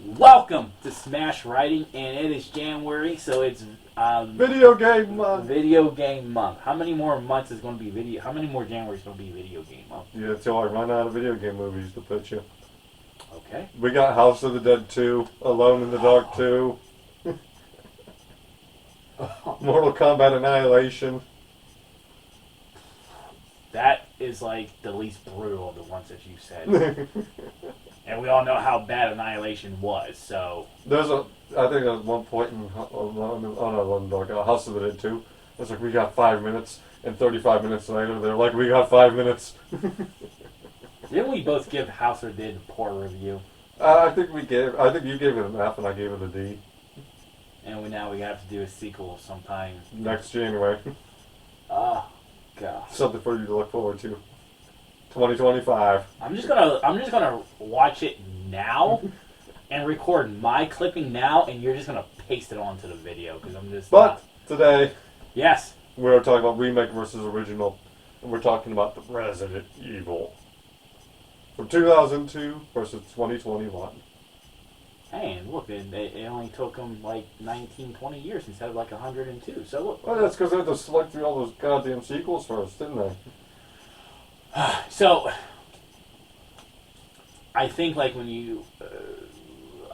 Welcome to Smash Writing, and it is January, so it's Video game month. video game month. How many more months is going to be video? How many more January is going to be video game month? Yeah, till I run out of video game movies to pitch you. Okay. We got House of the Dead 2, Alone in the Dark 2, Mortal Kombat Annihilation. That is like the least brutal of the ones that you said, and we all know how bad Annihilation was. So I think at one point in Alone in the Dark, House of the Dead 2, it's like we got 5 minutes, and 35 minutes later they're like we got 5 minutes. didn't we both give House of the Dead a poor review? I think you gave it an F and I gave it a D. And now we have to do a sequel sometime Next January. Oh God. Something for you to look forward to. 2025. I'm just gonna watch it now and record my clipping now, and you're just gonna paste it onto the video because I'm just. But today yes, we're talking about remake versus original, and we're talking about the Resident Evil from 2002 versus 2021. hey, and look, it only took them like 19, 20 years instead of like 102. So look. Well, that's because they had to select through all those goddamn sequels first, didn't they? So I think like when you,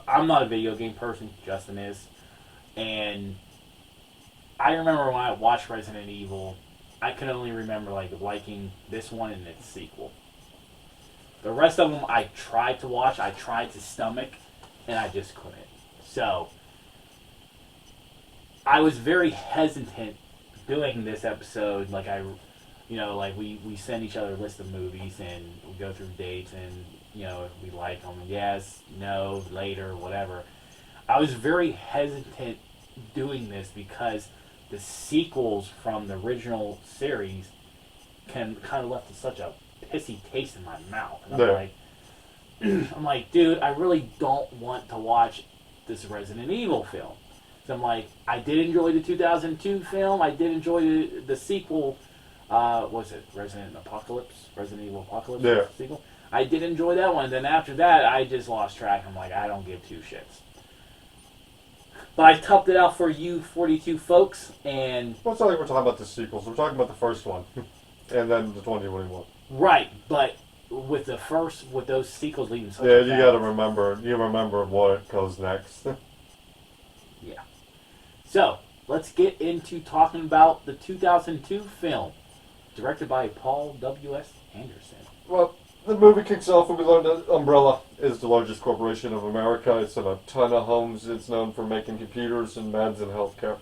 I'm not a video game person. Justin is, and I remember when I watched Resident Evil, I could only remember like liking this one and its sequel. The rest of them I tried to watch, I tried to stomach, and I just couldn't. So I was very hesitant doing this episode. Like like we send each other a list of movies and we go through dates and if we like them, yes, no, later, whatever. I was very hesitant doing this because the sequels from the original series kind of left such a pissy taste in my mouth. And I'm like, dude, I really don't want to watch this Resident Evil film. So I'm like, I did enjoy the 2002 film. I did enjoy the sequel. Was it Resident Evil Apocalypse Yeah. sequel? I did enjoy that one. Then after that, I just lost track. I'm like, I don't give two shits. But I toughed it out for you 42 folks, and... Well, it's not like we're talking about the sequels. We're talking about the first one. And then the 2021. Right, but with those sequels leaving such Yeah, a you bad- gotta remember. You remember what goes next. Yeah. So, let's get into talking about the 2002 film, directed by Paul W.S. Anderson. Well, the movie kicks off and we learn that Umbrella is the largest corporation of America. It's in a ton of homes. It's known for making computers and meds and healthcare.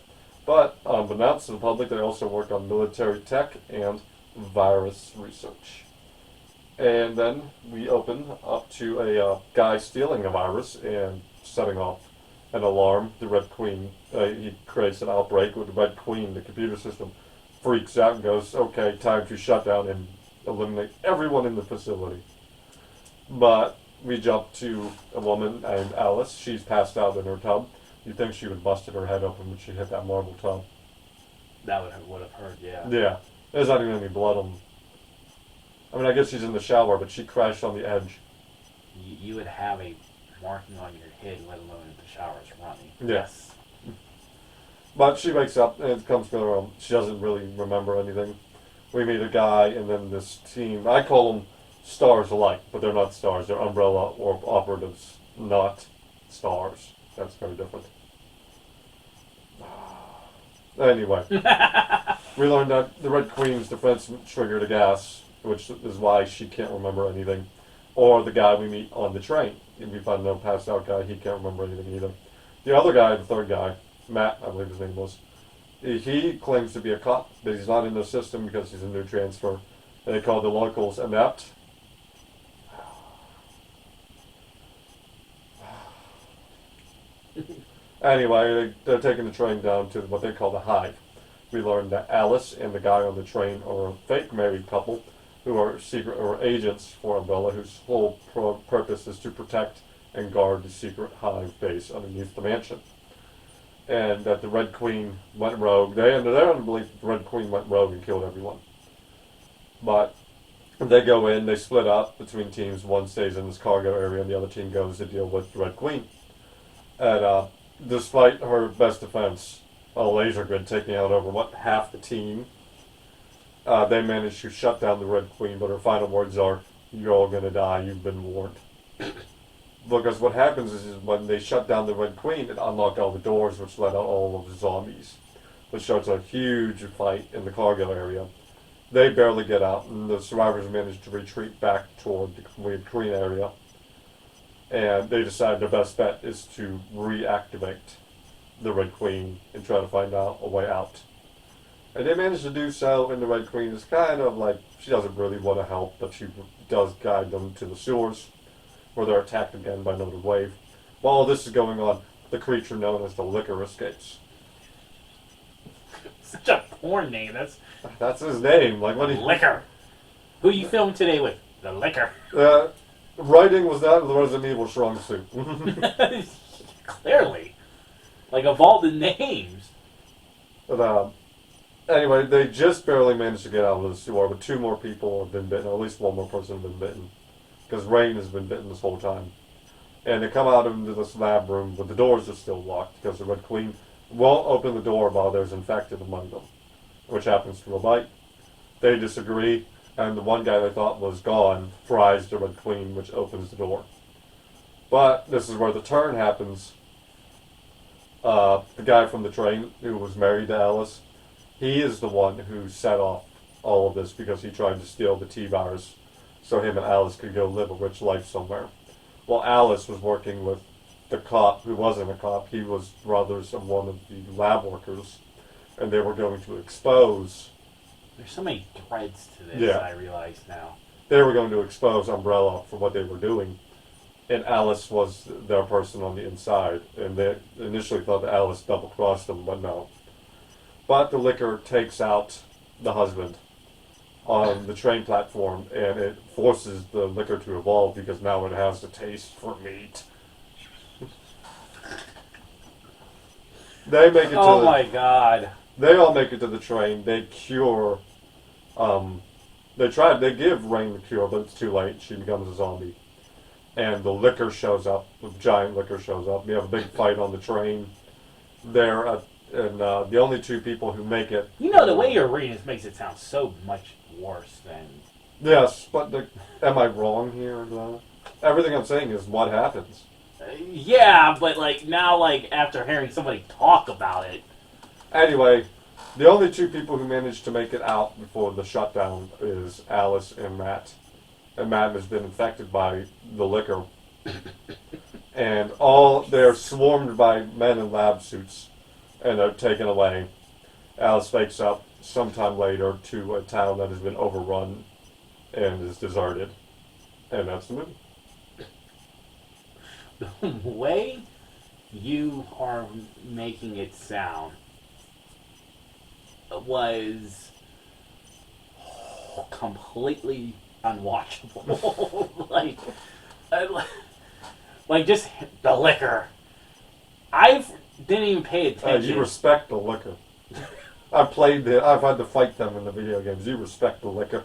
But unbeknownst to the public, they also work on military tech and virus research. And then we open up to a guy stealing a virus and setting off an alarm. The Red Queen, he creates an outbreak with the Red Queen. The computer system freaks out and goes, okay, time to shut down and eliminate everyone in the facility. But we jump to a woman named Alice. She's passed out in her tub. You'd think she would have busted her head open when she hit that marble tub. That would have hurt, yeah. Yeah. There's not even any blood on... I mean, I guess she's in the shower, but she crashed on the edge. You would have a marking on your head, let alone if the shower's running. Yeah. Yes. But she wakes up and it comes to her. She doesn't really remember anything. We meet a guy and then this team. I call them stars alike, but they're not stars. They're umbrella or operatives, not stars. That's very different. Anyway, we learned that the Red Queen's defense triggered a gas, which is why she can't remember anything. Or the guy we meet on the train. And we find no passed out guy, he can't remember anything either. The other guy, the third guy, Matt, I believe his name was, he claims to be a cop, but he's not in the system because he's a new transfer. And they call the locals inept. Anyway, they're taking the train down to what they call the Hive. We learned that Alice and the guy on the train are a fake married couple who are secret or agents for Umbrella, whose whole purpose is to protect and guard the secret Hive base underneath the mansion. And that the Red Queen went rogue. They're under the belief that the Red Queen went rogue and killed everyone. But they go in, they split up between teams. One stays in this cargo area and the other team goes to deal with the Red Queen. And despite her best defense, a laser grid taking out over, half the team, they managed to shut down the Red Queen, but her final words are, "You're all gonna die, you've been warned." Because what happens is when they shut down the Red Queen, it unlocked all the doors, which let out all of the zombies, which starts a huge fight in the cargo area. They barely get out, and the survivors manage to retreat back toward the Red Queen area. And they decide their best bet is to reactivate the Red Queen and try to find out a way out. And they manage to do so, and the Red Queen is kind of like, she doesn't really want to help, but she does guide them to the sewers, where they're attacked again by another wave. While all this is going on, the creature known as the Licker escapes. Such a porn name. That's his name. Like what he Licker. Who you filming today with? The Licker. Writing was not the Resident Evil strong suit. Clearly. Like, of all the names. But, anyway, they just barely managed to get out of the sewer, but 2 more people have been bitten, or at least 1 more person has been bitten. Because Rain has been bitten this whole time. And they come out into this lab room, but the doors are still locked, because the Red Queen won't open the door while there's infected among them, which happens to a bite. They disagree, and the one guy they thought was gone fries the Red Queen, which opens the door. But this is where the turn happens. The guy from the train who was married to Alice, he is the one who set off all of this because he tried to steal the T-virus so him and Alice could go live a rich life somewhere. Well, Alice was working with the cop who wasn't a cop. He was brothers of one of the lab workers, and they were going to expose. There's so many threads to this, Yeah. I realize now. They were going to expose Umbrella for what they were doing, and Alice was their person on the inside, and they initially thought that Alice double-crossed them, but no. But the Licker takes out the husband on the train platform, and it forces the Licker to evolve because now it has the taste for meat. They make it to Oh my god. They all make it to the train. They cure. They give Rain the cure, but it's too late. She becomes a zombie. And the Licker shows up. The giant Licker shows up. We have a big fight on the train. The only 2 people who make it. You know, the way you're reading this makes it sound so much worse than... Yes, but am I wrong here, though? Everything I'm saying is what happens. Yeah, but like now, like after hearing somebody talk about it. Anyway, the only 2 people who managed to make it out before the shutdown is Alice and Matt. And Matt has been infected by the Licker. And they're swarmed by men in lab suits, and they're taken away. Alice wakes up sometime later to a town that has been overrun and is deserted. And that's the movie. The way you are making it sound was completely unwatchable. like just the Licker. I didn't even pay attention. You respect the Licker. I've had to fight them in the video games. You respect the Licker.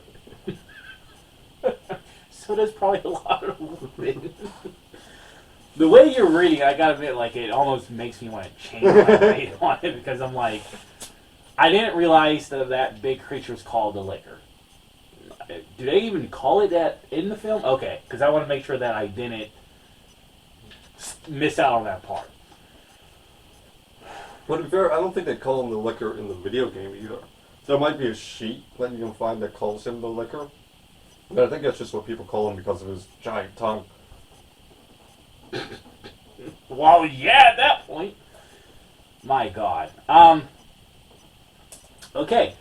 So does probably a lot of women. The way you're reading, I gotta admit, like, it almost makes me want to change my rate on it because I'm like, I didn't realize that big creature was called the Licker. Do they even call it that in the film? Okay, because I want to make sure that I didn't miss out on that part. But to be fair, I don't think they call him the Licker in the video game either. There might be a sheet that you can find that calls him the Licker. But I think that's just what people call him because of his giant tongue. Well, yeah, at that point. My God. Okay.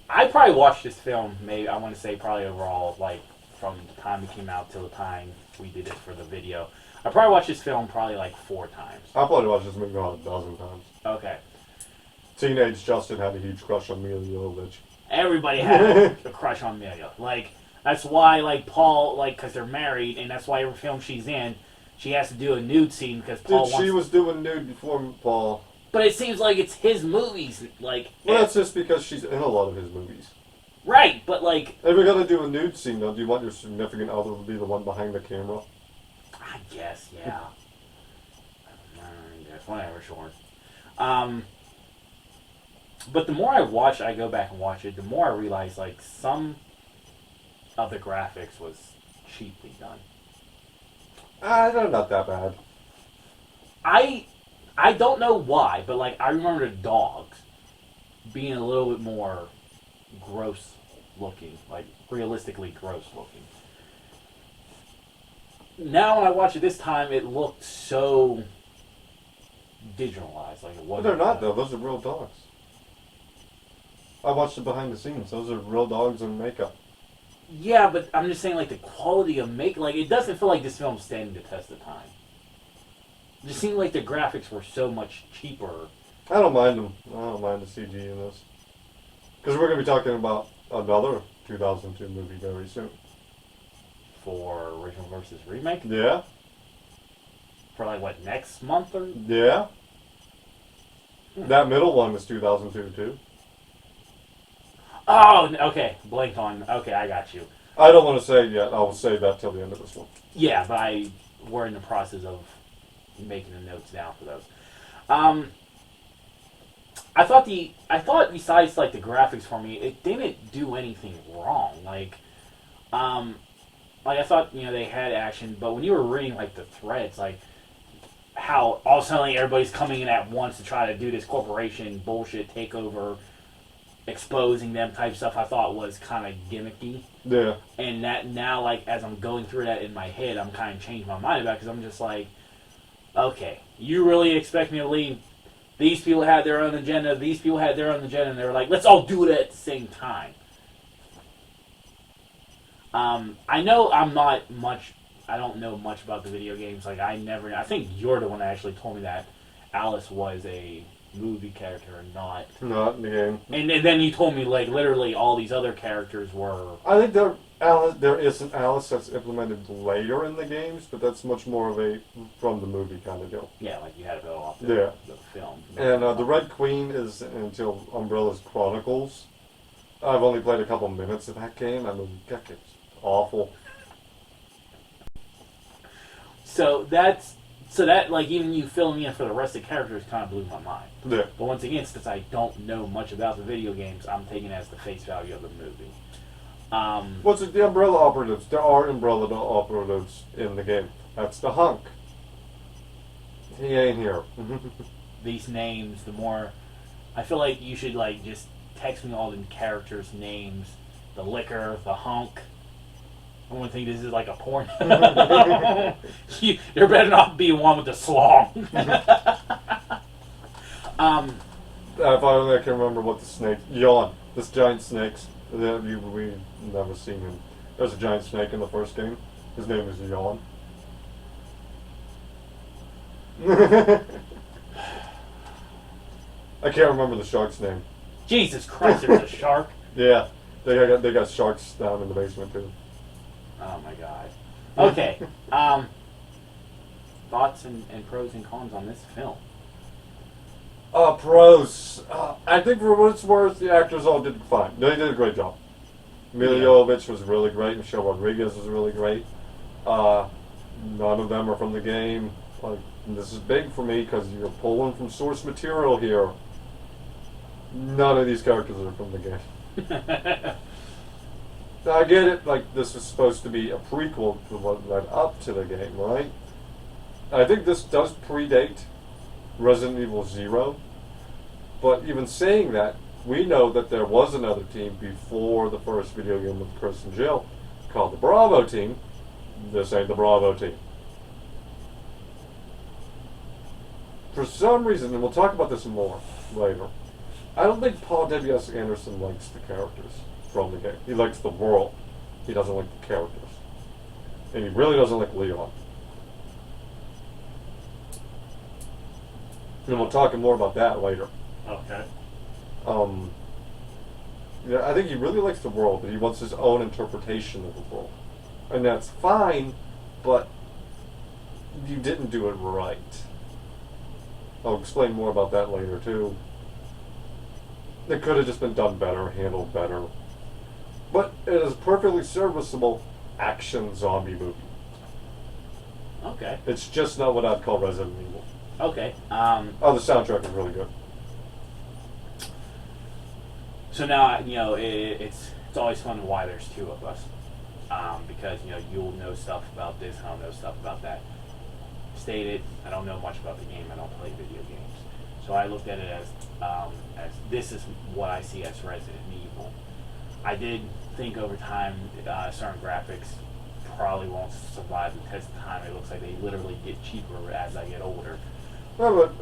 I probably watched this film, maybe, I want to say probably overall, like, from the time it came out till the time we did it for the video. I probably watched this film probably like 4 times. I probably watched this movie about 12 times. Okay. Teenage Justin had a huge crush on Mila Jovovich. Everybody had a crush on Amelia. Like, that's why, like, Paul, like, because they're married, and that's why every film she's in, she has to do a nude scene because Paul wants... She was doing nude before Paul. But it seems like it's his movies, like... Well, that's just because she's in a lot of his movies. Right, but, like... If you're going to do a nude scene, though, do you want your significant other to be the one behind the camera? I guess, yeah. I guess, whatever, sure. Um, but the more I watch, I go back and watch it, the more I realize, like, some of the graphics was cheaply done. They're not that bad. I I don't know why, but like I remember the dogs being a little bit more gross looking, like realistically gross looking. Now when I watch it this time, it looked so digitalized, like it But wasn't. they're not, though. Those are real dogs. I watched the behind the scenes. Those are real dogs in makeup. Yeah, but I'm just saying, like the quality of make, like it doesn't feel like this film's standing the test of time. It just seemed like the graphics were so much cheaper. I don't mind them. I don't mind the CG in this. Because we're going to be talking about another 2002 movie very soon. For original versus remake, Yeah? for like what, next month or Yeah? That middle one was 2002 too. oh, okay, blanked on. Okay, I got you. I don't want to say it yet. I will say that till the end of this one. Yeah, but we're in the process of making the notes down for those. Um, I thought besides like the graphics for me, it didn't do anything wrong. Um, like I thought, they had action, but when you were reading like the threads, like how all of a sudden everybody's coming in at once to try to do this corporation bullshit takeover, exposing them type stuff, I thought was kind of gimmicky. Yeah. And that now, like as I'm going through that in my head, I'm kind of changing my mind about it because I'm just like, okay, you really expect me to leave? These people had their own agenda. These people had their own agenda, and they were like, let's all do it at the same time. I know I'm not much. I don't know much about the video games. Like I think you're the one that actually told me that Alice was a movie character and not. Not in the game. And then you told me like literally all these other characters were. I think there is an Alice that's implemented later in the games, but that's much more of a from the movie kind of deal. Yeah, like you had to go off Yeah. the film. And the Red Queen is until Umbrella's Chronicles. I've only played a couple minutes of that game. I mean, that game's awful. So that like even you filling me in for the rest of the characters kind of blew my mind. Yeah. But once again, since I don't know much about the video games, I'm taking it as the face value of the movie. What's it? The Umbrella operatives. There are Umbrella operatives in the game. That's the hunk. He ain't here. These names, the more I feel like you should like just text me all the characters' names. The liquor, the hunk. I want to think this is like a porn. There better not be one with the slong. If I only can remember what the snake. Yawn. This giant snake's. We never seen him. There's a giant snake in the first game. His name is Yawn. I can't remember the shark's name. Jesus Christ, there's a shark. Yeah, they got sharks down in the basement too. Oh my god. Okay. Thoughts and pros and cons on this film. Pros. I think for what it's worth, the actors all did fine. They did a great job. Mila Jovovich was really great. Michelle Rodriguez was really great. None of them are from the game. Like, this is big for me because you're pulling from source material here. None of these characters are from the game. Now, I get it. Like, this is supposed to be a prequel to what led up to the game, right? I think this does predate Resident Evil 0. But even saying that, we know that there was another team before the first video game with Chris and Jill called the Bravo team. This ain't the Bravo team. For some reason, and we'll talk about this more later, I don't think Paul W.S. Anderson likes the characters from the game. He likes the world. He doesn't like the characters. And he really doesn't like Leon. And we'll talk more about that later. Okay. Yeah, I think he really likes the world, but he wants his own interpretation of the world. And that's fine, but you didn't do it right. I'll explain more about that later, too. It could have just been done better, handled better. But it is a perfectly serviceable action zombie movie. Okay. It's just not what I'd call Resident Evil. Okay. Oh, the soundtrack is really good. So now it's always fun why there's two of us, because you'll know stuff about this and I'll know stuff about that. Stated, I don't know much about the game. I don't play video games, so I looked at it as this is what I see as Resident Evil. I did think over time certain graphics probably won't survive the test of time. It looks like they literally get cheaper as I get older. No, but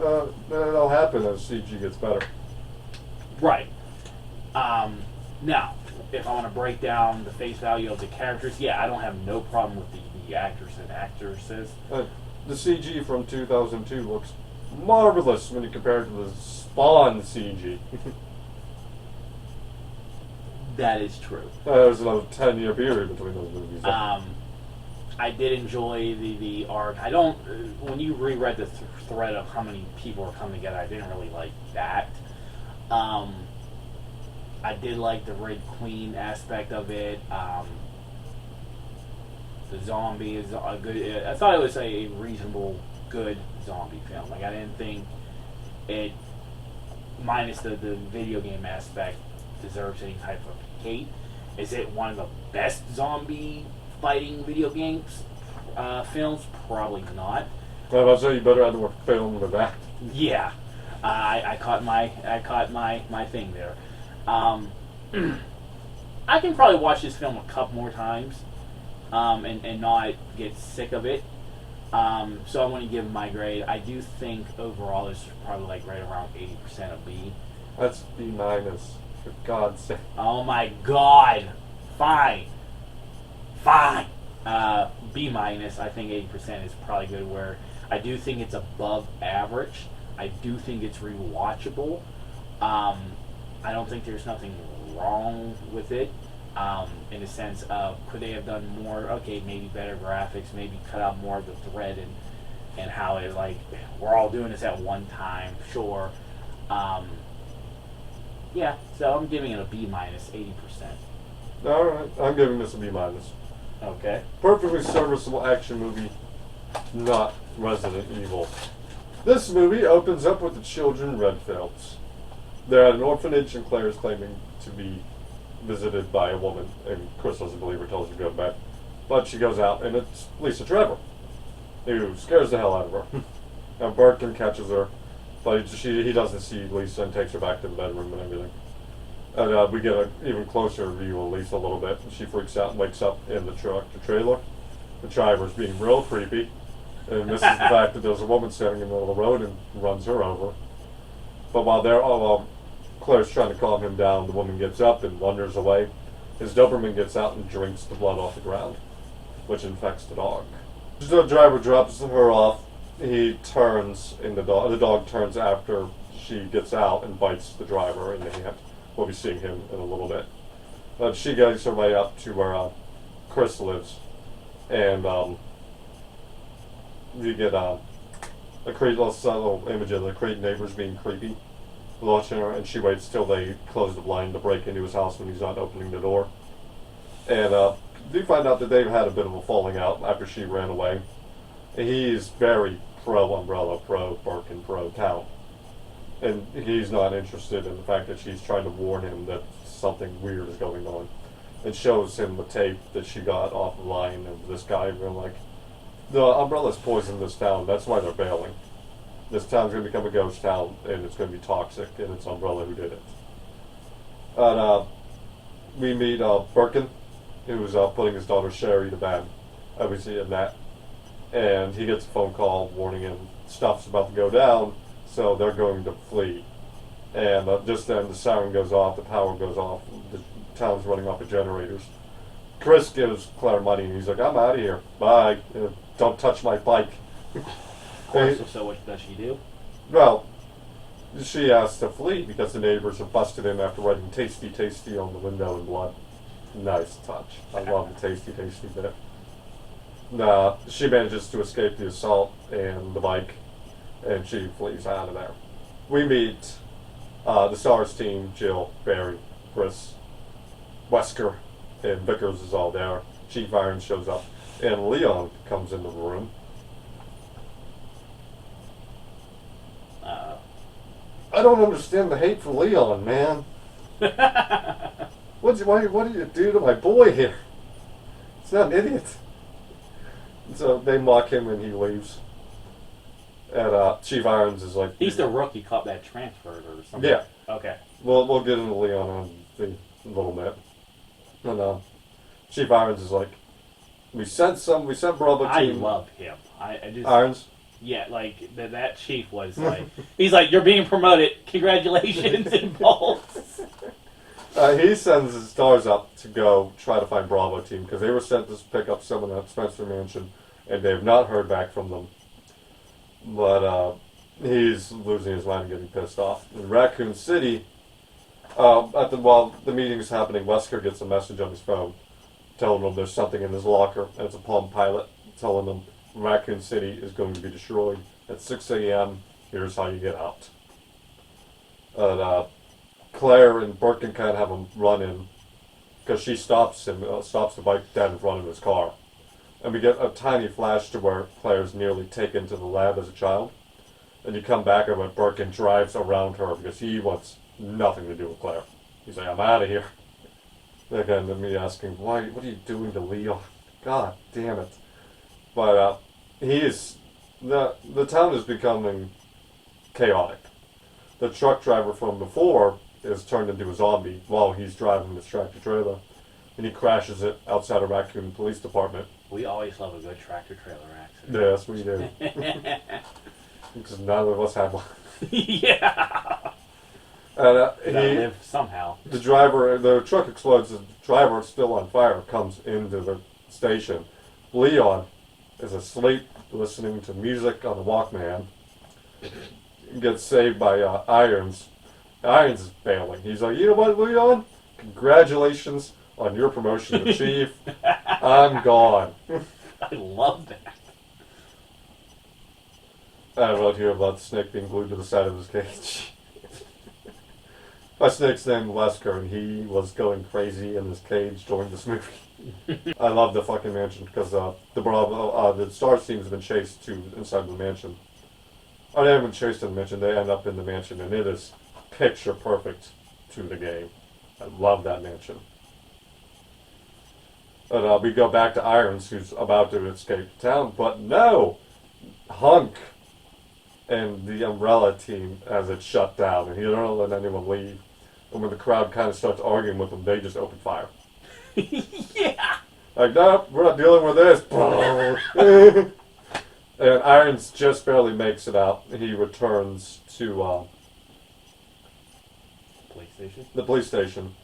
that'll happen as CG gets better. Right. Now, if I want to break down the face value of the characters, yeah, I don't have no problem with the actors and actresses. The CG from 2002 looks marvelous when you compare it to the Spawn CG. That is true. There's another 10-year period between those movies. I did enjoy the arc. I don't. When you reread the thread of how many people are coming together, I didn't really like that. I did like the Red Queen aspect of it. The zombie is a good. I thought it was a reasonable, good zombie film. Like I didn't think it, minus the video game aspect, deserves any type of hate. Is it one of the best zombie fighting video games films? Probably not. I'll say you better add more film than that. Yeah, I caught my thing there. I can probably watch this film a couple more times, and not get sick of it. So I want to give my grade. I do think overall it's probably like right around 80% of B. That's B minus, for God's sake. Oh my God! Fine. B minus. I think 80% is probably good. Where I do think it's above average. I do think it's rewatchable. I don't think there's nothing wrong with it. In the sense of could they have done more? Okay, maybe better graphics, maybe cut out more of the thread and how it like we're all doing this at one time. Sure. Yeah, so I'm giving it a B minus, 80%. All right, I'm giving this a B minus. Okay. Perfectly serviceable action movie, not Resident Evil. This movie opens up with the children Redfields. They're at an orphanage and Claire is claiming to be visited by a woman, and Chris doesn't believe her, tells her to go back. But she goes out, and it's Lisa Trevor, who scares the hell out of her. And Birkin catches her, but he doesn't see Lisa and takes her back to the bedroom and everything. And we get an even closer view of Lisa a little bit. She freaks out and wakes up in the trailer. The driver's being real creepy, and misses the fact that there's a woman standing in the middle of the road and runs her over. But while Claire's trying to calm him down, the woman gets up and wanders away. His Doberman gets out and drinks the blood off the ground, which infects the dog. The driver drops her off. He turns, and the dog turns after she gets out and bites the driver, and we'll be seeing him in a little bit. But she gets her way up to where Chris lives, and you get a little image of the creepy neighbors being creepy, watching her, and she waits till they close the blind to break into his house when he's not opening the door. And you find out that they've had a bit of a falling out after she ran away. And he's very pro-Umbrella, pro-Birkin, pro-Count. And he's not interested in the fact that she's trying to warn him that something weird is going on. It shows him the tape that she got off the line of this guy being like, the Umbrella's poisoned this town, that's why they're bailing. This town's going to become a ghost town, and it's going to be toxic, and it's Umbrella who did it. And we meet Birkin, who's putting his daughter Sherry to bed. We see Annette. And he gets a phone call warning him stuff's about to go down, so they're going to flee. And just then the siren goes off, the power goes off, the town's running off of generators. Chris gives Claire money, and he's like, I'm out of here. Bye. Don't touch my bike. Of course, so what does she do? Well, she has to flee because the neighbors have busted in after writing tasty, tasty on the window in blood. Nice touch. I love the tasty, tasty bit. She manages to escape the assault and the bike, and she flees out of there. We meet the STARS team, Jill, Barry, Chris, Wesker, and Vickers is all there. Chief Irons shows up, and Leon comes into the room, I don't understand the hate for Leon, man. What do you do to my boy here? He's not an idiot. So they mock him and he leaves. And Chief Irons is like, He's the rookie cop that transferred or something. yeah. Okay. We'll get into Leon in a little bit. And Chief Irons is like, we sent Bravo I team. love him. I just Irons. Yeah, like that chief was like, he's like, you're being promoted. Congratulations and balls. He sends his stars up to go try to find Bravo team because they were sent to pick up someone at Spencer Mansion, and they have not heard back from them. But he's losing his mind and getting pissed off. In Raccoon City, while the meeting is happening, Wesker gets a message on his phone telling him there's something in his locker, and it's a Palm Pilot telling him Raccoon City is going to be destroyed at 6 a.m. Here's how you get out. And Claire and Birkin kind of have a run-in because she stops the bike dead in front of his car. And we get a tiny flash to where Claire's nearly taken to the lab as a child. And you come back and when Birkin drives around her because he wants nothing to do with Claire. He's like, I'm out of here. Again, and me asking, what are you doing to Leo? God damn it. But the town is becoming chaotic. The truck driver from before is turned into a zombie while he's driving this tractor trailer. And he crashes it outside of Raccoon Police Department. We always love a good tractor trailer accident. Yes, we do. Because none of us had one. Yeah. And Live somehow. the truck explodes, the driver is still on fire, comes into the station. Leon is asleep, listening to music on the Walkman. Gets saved by Irons. Irons is bailing. He's like, you know what, Leon? Congratulations on your promotion to chief. I'm gone. I love that. I wrote here about the snake being glued to the side of his cage. My snake's named Wesker, and he was going crazy in his cage during this movie. I love the fucking mansion because the Stars team has been chased to inside the mansion. Or they haven't been chased in the mansion, they end up in the mansion, and it is picture perfect to the game. I love that mansion. But we go back to Irons, who's about to escape town, but no! Hunk and the Umbrella team as it shut down, and he don't let anyone leave. And when the crowd kind of starts arguing with them, they just open fire. Yeah. Like, no, we're not dealing with this. And Irons just barely makes it out. He returns to the police station.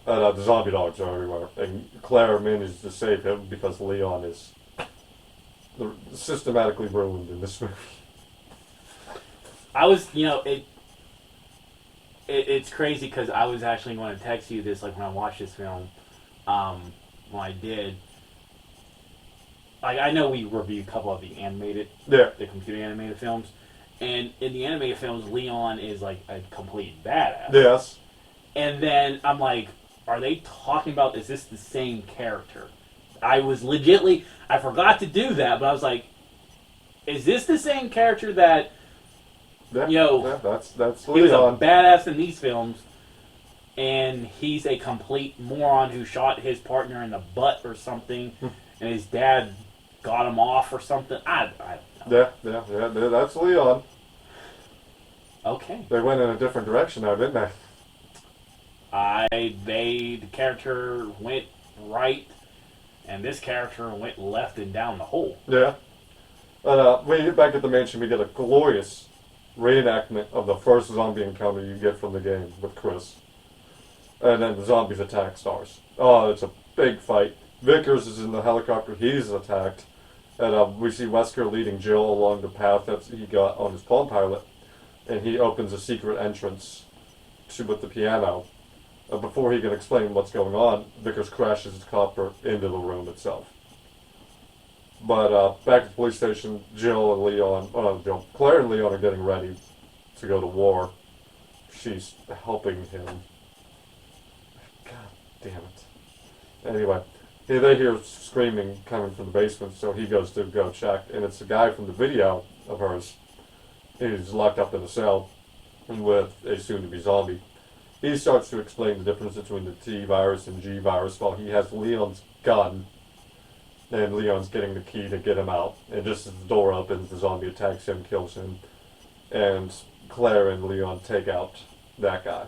And the zombie dogs are everywhere. And Claire manages to save him because Leon is systematically ruined in this movie. I was, it's crazy because I was actually going to text you this, like, when I watched this film, when I did. Like, I know we reviewed a couple of the computer animated films, and in the animated films, Leon is, like, a complete badass. Yes. And then I'm like, are they talking about, is this the same character? I was I forgot to do that, but I was like, is this the same character that, that's he Leon. was a badass in these films, and he's a complete moron who shot his partner in the butt or something, and his dad got him off or something. I don't know. Yeah, that's Leon. Okay. They went in a different direction now, didn't they? The character went right, and this character went left and down the hole. Yeah. And when you get back at the mansion, we get a glorious reenactment of the first zombie encounter you get from the game with Chris. And then the zombies attack Stars. Oh, it's a big fight. Vickers is in the helicopter. He's attacked. And we see Wesker leading Jill along the path that he got on his Palm Pilot. And he opens a secret entrance with the piano. Before he can explain what's going on, Vickers crashes his copter into the room itself. But back at the police station, Claire and Leon are getting ready to go to war. She's helping him. God damn it. Anyway, they hear screaming coming from the basement, so he goes to go check, and it's the guy from the video of hers. He's locked up in a cell. with a soon-to-be zombie. He starts to explain the difference between the T virus and G virus while he has Leon's gun, and Leon's getting the key to get him out. And just as the door opens, the zombie attacks him, kills him, and Claire and Leon take out that guy.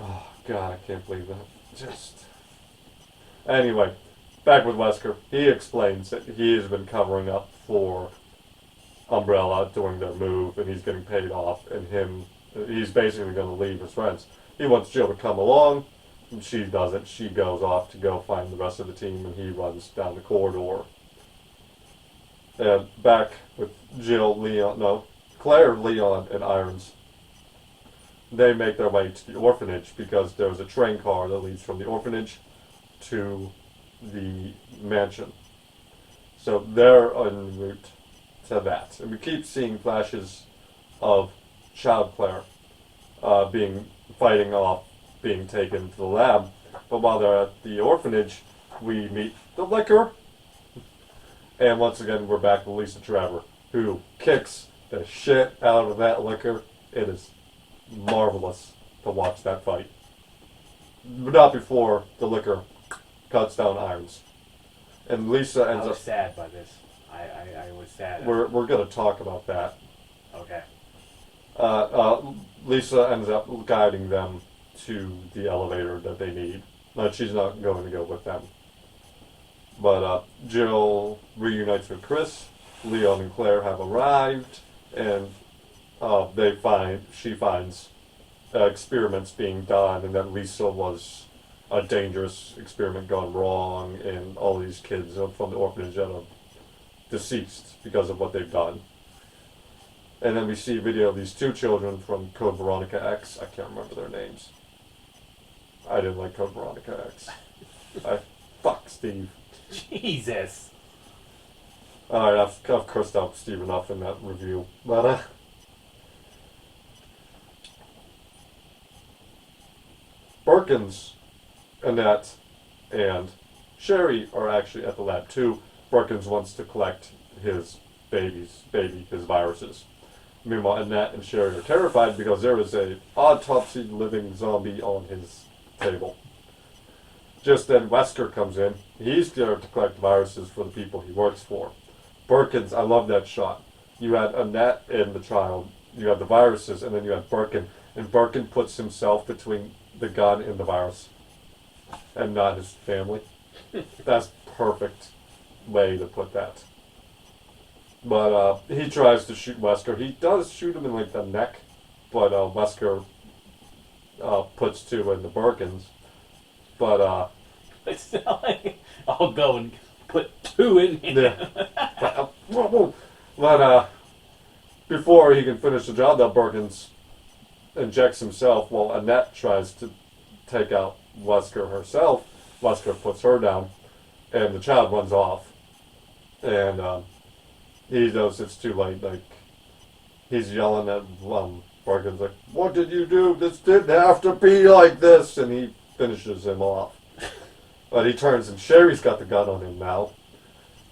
Oh, God, I can't believe that. Just. Anyway, back with Wesker. He explains that he has been covering up for Umbrella during their move, and he's getting paid off, and he's basically going to leave his friends. He wants Jill to come along, and she doesn't. She goes off to go find the rest of the team, and he runs down the corridor. And back with Claire, Leon, and Irons. They make their way to the orphanage because there's a train car that leads from the orphanage to the mansion. So they're en route to that. And we keep seeing flashes of Child Claire fighting off, being taken to the lab. But while they're at the orphanage, we meet the Licker. And once again, we're back with Lisa Trevor, who kicks the shit out of that Licker. It is marvelous to watch that fight. But not before the Licker cuts down Irons. And Lisa ends I was up... sad by this. I was sad. We're going to talk about that. Okay. Lisa ends up guiding them to the elevator that they need. She's not going to go with them. But Jill reunites with Chris. Leon and Claire have arrived, and she finds experiments being done, and that Lisa was a dangerous experiment gone wrong, and all these kids from the orphanage that are deceased because of what they've done. And then we see a video of these two children from Code Veronica X. I can't remember their names. I didn't like Code Veronica X. Fuck Steve. Jesus. Alright, I've cursed out Steve enough in that review. But, Perkins, Annette, and Sherry are actually at the lab too. Perkins wants to collect his his viruses. Meanwhile, Annette and Sherry are terrified because there is a autopsied living zombie on his table. Just then, Wesker comes in. He's there to collect viruses for the people he works for. Perkins, I love that shot. You had Annette and the child. You had the viruses, and then you had Birkin. And Birkin puts himself between the gun and the virus, and not his family. That's perfect way to put that. But he tries to shoot Wesker. He does shoot him in like the neck, but Wesker puts two in the Birkins. But It's not like I'll go and put two in here. yeah. But before he can finish the job, that Birkins injects himself while Annette tries to take out Wesker herself. Wesker puts her down, and the child runs off. And he knows it's too late. Like, he's yelling at Birkins, like, "What did you do? This didn't have to be like this!" And he finishes him off. But he turns, and Sherry's got the gun on him now.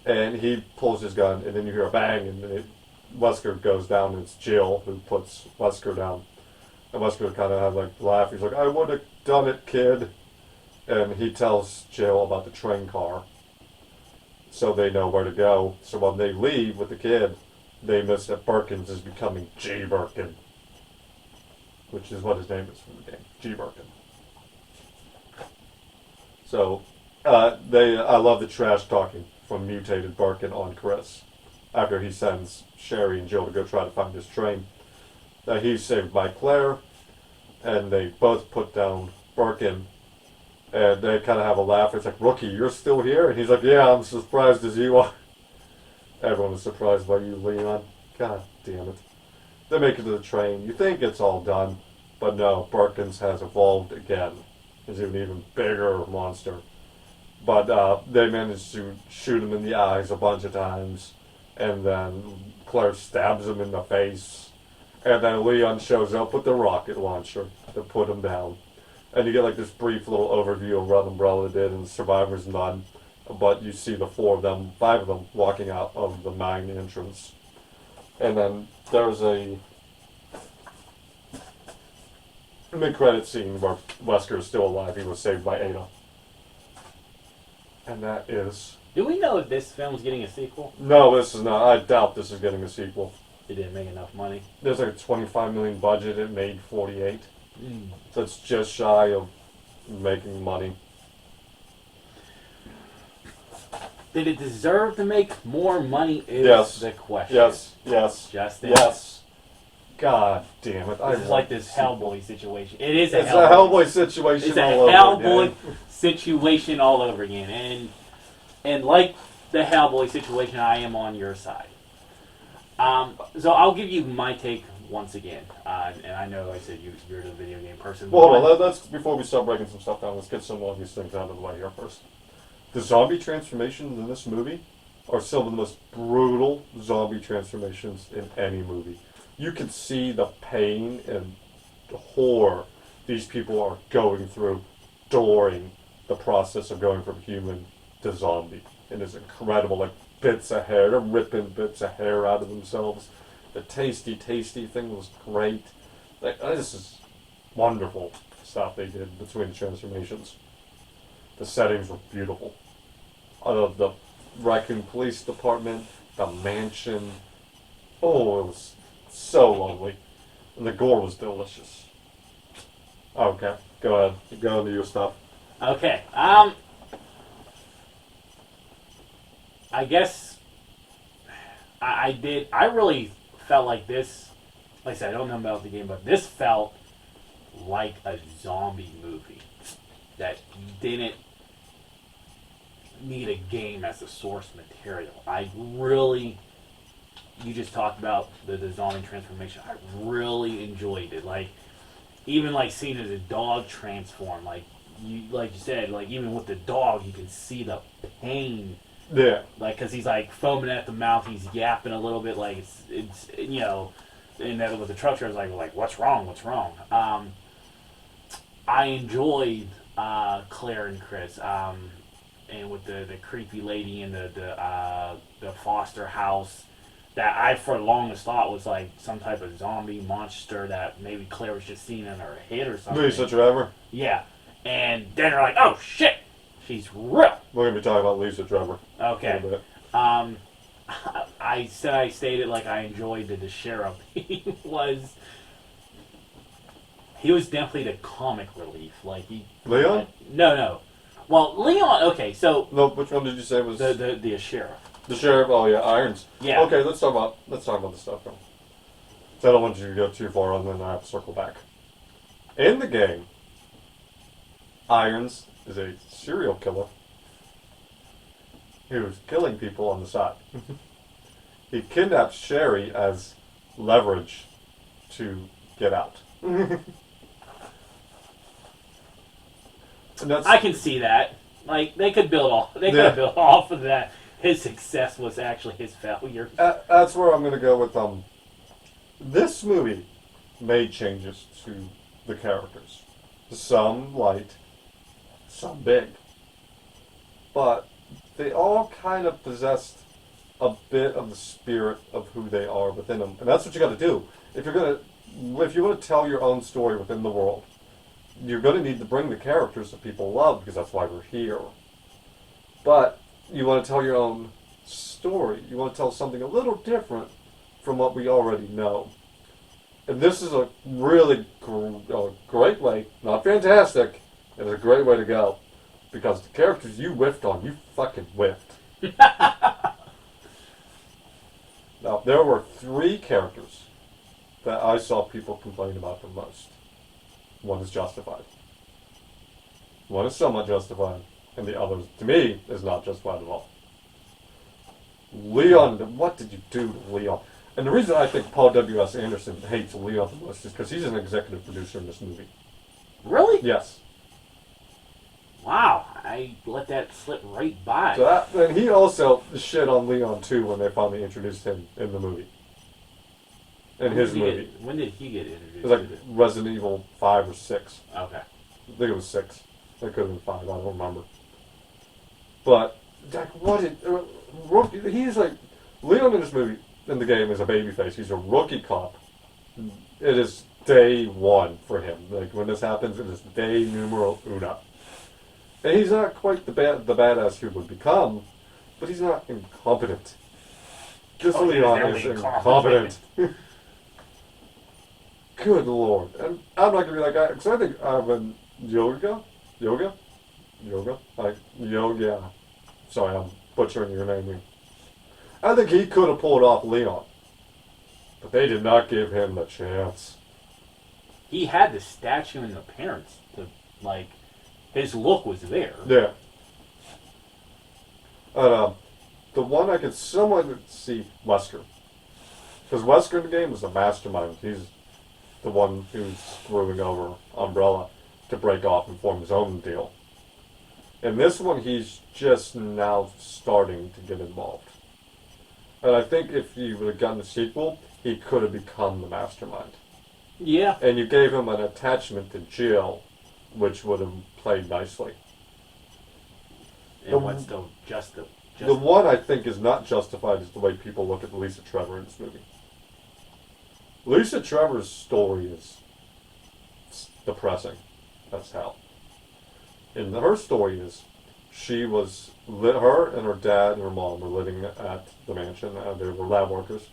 And he pulls his gun, and then you hear a bang, and Wesker goes down, and it's Jill who puts Wesker down. And Wesker kind of has like laugh. He's like, "I would have done it, kid." And he tells Jill about the train car, so they know where to go. So when they leave with the kid, they miss that Birkins is becoming G. Birkin, which is what his name is from the game, G. Birkin. So I love the trash talking from mutated Birkin on Chris after he sends Sherry and Jill to go try to find his train. He's saved by Claire, and they both put down Birkin, and they kind of have a laugh. It's like, "Rookie, you're still here?" And he's like, "Yeah, I'm surprised as you are." Everyone is surprised by you, Leon. God damn it. They make it to the train. You think it's all done, but no, Birkins has evolved again. He's an even bigger monster. But they manage to shoot him in the eyes a bunch of times, and then Claire stabs him in the face. And then Leon shows up with the rocket launcher to put him down. And you get like this brief little overview of what Umbrella did and Survivor's None. But you see the five of them, walking out of the mine entrance. And then there's a mid-credit scene where Wesker is still alive. He was saved by Ada. And that is... Do we know if this film's getting a sequel? No, this is not. I doubt this is getting a sequel. It didn't make enough money. There's like a $25 million budget. It made 48. Mm. So it's just shy of making money. Did it deserve to make more money is Yes. the question. Yes. Justin. Yes. God damn it. This is like this Hellboy situation. It is It's a Hellboy situation It's a all over Hellboy again. situation all over again. And like the Hellboy situation, I am on your side. So I'll give you my take once again. And I know I said you're the video game person. Well, hold on. Let's, before we start breaking some stuff down, let's get some of these things out of the way here first. The zombie transformations in this movie are some of the most brutal zombie transformations in any movie. You can see the pain and the horror these people are going through during the process of going from human to zombie. It is incredible. Like bits of hair, they're ripping bits of hair out of themselves. The tasty thing was great. Like, this is wonderful stuff they did between the transformations. The settings were beautiful. The Raccoon Police Department, the mansion. Oh, it was so lovely. And the gore was delicious. Okay, go ahead. Go into your stuff. Okay. I guess I really felt like this. Like I said, I don't know about the game, but this felt like a zombie movie that didn't need a game as a source material. You just talked about the zombie transformation. I really enjoyed it. Like, even like seeing the dog transform. Like you said, like even with the dog, you can see the pain. Yeah. Like, cause he's like foaming at the mouth. He's yapping a little bit. Like it's you know, and that with the truck driver, like what's wrong? What's wrong? I enjoyed Claire and Chris. And with the creepy lady in the foster house, that I for the longest thought was like some type of zombie monster that maybe Claire was just seeing in her head or something. Lisa Trevor. Yeah, and then they're like, "Oh shit, she's real." We're gonna be talking about Lisa Trevor. Okay. In a bit. I stated like I enjoyed the sheriff. He was definitely the comic relief. Like Leon? No. Well, Leon. Okay, so No, which one did you say was the sheriff? the sheriff? Oh yeah, Irons. Yeah. Okay, let's talk about the stuff now. So I don't want you to go too far on, then I have to circle back. In the game, Irons is a serial killer who's killing people on the side. He kidnaps Sherry as leverage to get out. And that's, I can see that. Like they could build off. They could have built off of that. His success was actually his failure. that's where I'm going to go with this movie made changes to the characters. Some light, some big. But they all kind of possessed a bit of the spirit of who they are within them. And that's what you got to do. If you want to tell your own story within the world, you're going to need to bring the characters that people love, because that's why we're here. But you want to tell your own story. You want to tell something a little different from what we already know. And this is a really great way, not fantastic, it's a great way to go. Because the characters you whiffed on, you fucking whiffed. Now, there were 3 characters that I saw people complain about the most. One is justified. One is somewhat justified, and the other, to me, is not justified at all. Leon, what did you do to Leon? And the reason I think Paul W.S. Anderson hates Leon the most is because he's an executive producer in this movie. Really? Yes. Wow, I let that slip right by. So and he also shit on Leon too when they finally introduced him in the movie. In his movie. When did he get introduced? It was like Resident Evil 5 or 6. Okay. I think it was 6. It could have been 5, I don't remember. But, like, he's like, Leon in this movie, in the game, is a babyface. He's a rookie cop. It is day one for him. Like when this happens, it is day numero uno. And he's not quite the badass he would become, but he's not incompetent. This Oh, he was Leon nearly is incompetent. incompetent. Good lord. And I'm not gonna be like, because I think when Yoga, like Yoga. Sorry, I'm butchering your name. I think he could have pulled off Leon, but they did not give him the chance. He had the stature and appearance to, like, his look was there. Yeah. The one I could somewhat see Wesker, because Wesker in the game was the mastermind. He's the one who's screwing over Umbrella to break off and form his own deal. In this one, he's just now starting to get involved. And I think if he would have gotten the sequel, he could have become the mastermind. Yeah. And you gave him an attachment to Jill, which would have played nicely. And what's the The one I think is not justified is the way people look at Lisa Trevor in this movie. Lisa Trevor's story is depressing. That's hell. And her story is, her and her dad and her mom were living at the mansion. They were lab workers,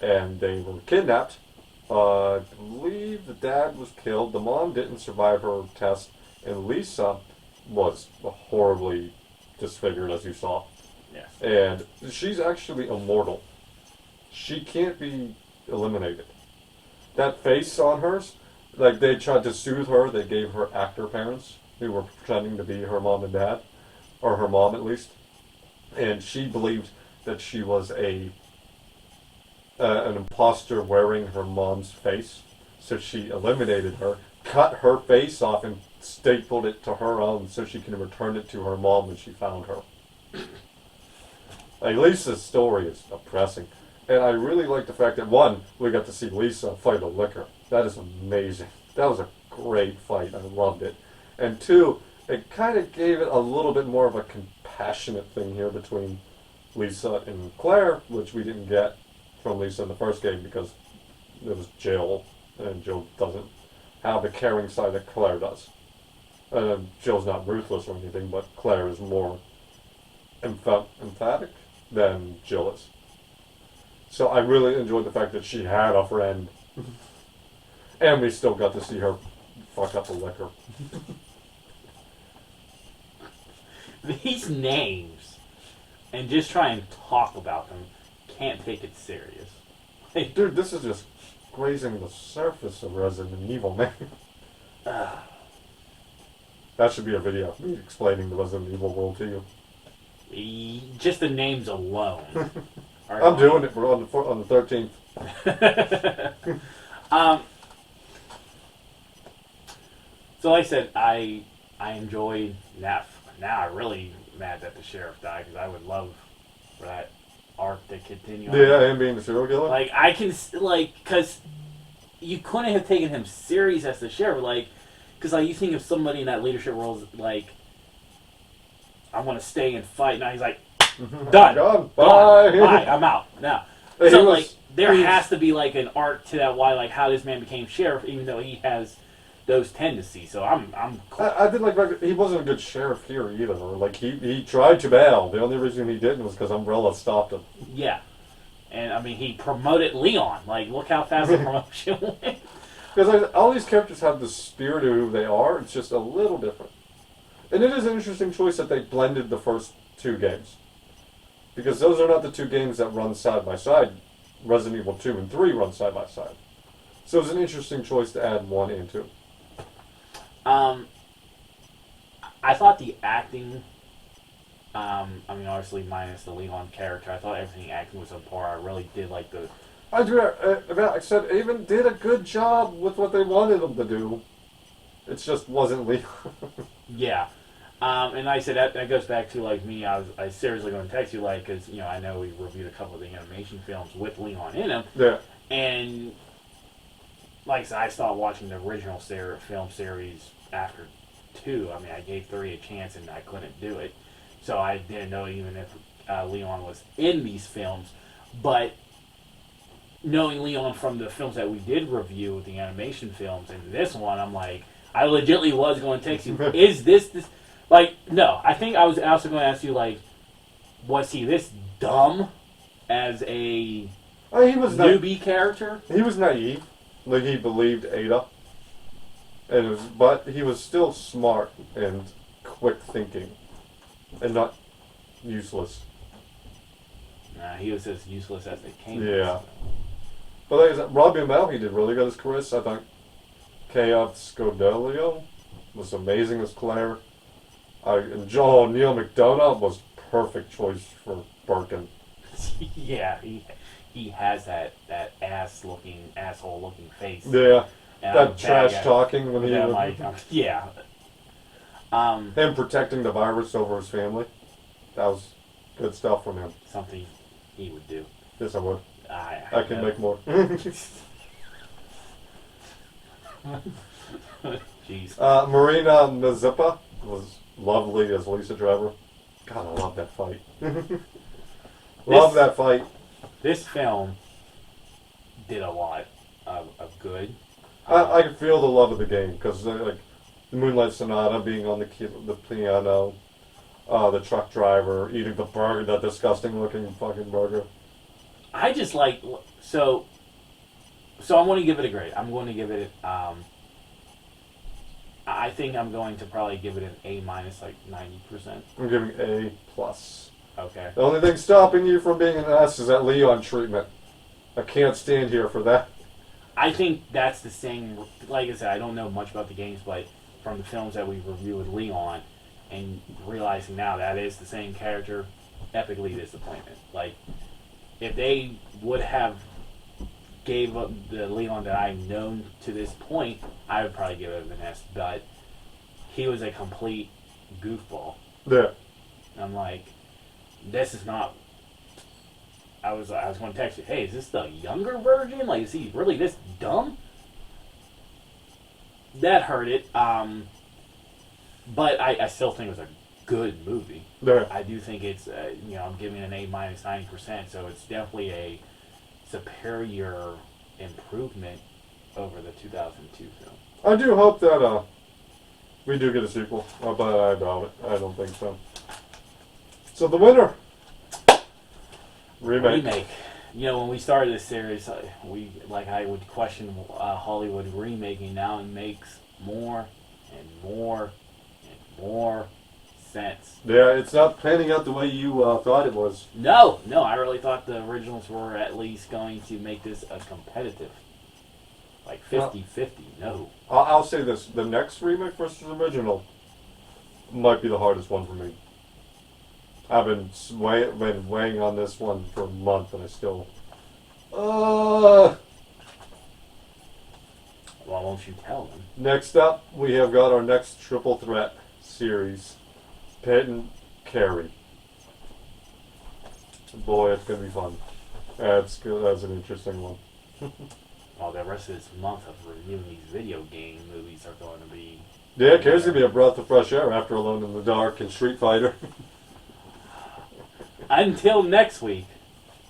and they were kidnapped. I believe the dad was killed. The mom didn't survive her test, and Lisa was horribly disfigured, as you saw. Yes. And she's actually immortal. She can't be eliminated. That face on hers, like they tried to soothe her, they gave her actor parents who were pretending to be her mom and dad, or her mom at least, and she believed that she was an imposter wearing her mom's face, so she eliminated her, cut her face off, and stapled it to her own so she can return it to her mom when she found her. Like, Lisa's story is oppressing. And I really like the fact that, one, we got to see Lisa fight a licker. That is amazing. That was a great fight. I loved it. And two, it kind of gave it a little bit more of a compassionate thing here between Lisa and Claire, which we didn't get from Lisa in the first game because it was Jill, and Jill doesn't have the caring side that Claire does. Jill's not ruthless or anything, but Claire is more emphatic than Jill is. So I really enjoyed the fact that she had a friend. And we still got to see her fuck up a liquor. These names, and just try and talk about them, can't take it serious. Dude, this is just grazing the surface of Resident Evil, man. That should be a video, me explaining the Resident Evil world to you. Just the names alone. I'm doing it. We're on the 13th. So like I said, I enjoyed that. Now I'm really mad that the sheriff died because I would love for that arc to continue. Yeah, him being the serial killer. Like I can because you couldn't have taken him serious as the sheriff. Like because you think of somebody in that leadership role as like I want to stay and fight. Now he's like done. Gone. Bye. Bye. Bye. I'm out now. Hey, So like there has to be like an arc to that. Why like how this man became sheriff, even though he has those tendencies. So I'm I didn't like he wasn't a good sheriff here either. Like he tried to bail. The only reason he didn't was because Umbrella stopped him. yeah. And I mean he promoted Leon. Like look how fast the promotion went. Because all these characters have the spirit of who they are. It's just a little different. And it is an interesting choice that they blended the first two games. Because those are not the two games that run side by side. Resident Evil 2 and 3 run side by side. So it was an interesting choice to add 1 and 2. I thought the acting, I mean, obviously minus the Leon character, I thought everything acting was on par. I really did like the... I said, even did a good job with what they wanted them to do. It just wasn't Leon. Yeah. And like I said, that goes back to, like, me, I was seriously going to text you, like, because, you know, I know we reviewed a couple of the animation films with Leon in them. Yeah. And, like I said, I stopped watching the original film series after 2. I mean, I gave 3 a chance and I couldn't do it. So I didn't know even if Leon was in these films. But knowing Leon from the films that we did review, the animation films, and this one, I'm like, I legitimately was going to text you, is this? Like, no. I think I was also going to ask you, like, was he this dumb as a He was newbie character? He was naive. Like, he believed Ada. But he was still smart and quick thinking. And not useless. Nah, he was as useless as they came. Yeah. But like I said, Robbie O'Malley did really good as Chris. I thought K.F. Scodelio was amazing as Claire. And Neil McDonough was perfect choice for Birkin. Yeah, he has that asshole looking face. Yeah. And That trash talking when he was. was... Yeah. Him protecting the virus over his family. That was good stuff from him. Something he would do. Yes, I would. I can make more. Jeez. Marina Mazeppa was lovely as Lisa Driver. God, I love that fight. Love that fight. This film did a lot of good. I can feel the love of the game because like the Moonlight Sonata being on the piano, the truck driver eating the burger, that disgusting looking fucking burger. I just like so I'm going to give it a grade. I'm going to give it I think I'm going to probably give it an A minus, like 90%. I'm giving A plus. Okay. The only thing stopping you from being an S is that Leon treatment. I can't stand here for that. I think that's the same. Like I said, I don't know much about the games, but from the films that we reviewed with Leon, and realizing now that is the same character, epically disappointment. Like, if they would have gave up the Leon that I've known to this point, I would probably give it an S. But he was a complete goofball. Yeah. I'm like, this is not. I was going to text you, hey, is this the younger version? Like, is he really this dumb? That hurt it. But I still think it was a good movie. Yeah. I do think it's, I'm giving it an A minus 90%, so it's definitely a superior improvement over the 2002 film. I do hope that we do get a sequel, but I doubt it. I don't think so. So the winner, Remake. When we started this series, I would question Hollywood remaking. Now it makes more and more and more sense. Yeah, it's not panning out the way you thought it was. No, I really thought the originals were at least going to make this a competitive. Like 50-50, no. I'll say this. The next remake versus original might be the hardest one for me. I've been weighing on this one for a month, and I still... Well, won't you tell them? Next up, we have got our next triple threat series. Pitt and Carrie. Boy, it's going to be fun. That's an interesting one. Well, the rest of this month of reviewing these video game movies are going to be... Yeah, Carrie's going to be a breath of fresh air after Alone in the Dark and Street Fighter. Until next week.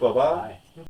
Bye-bye. Bye.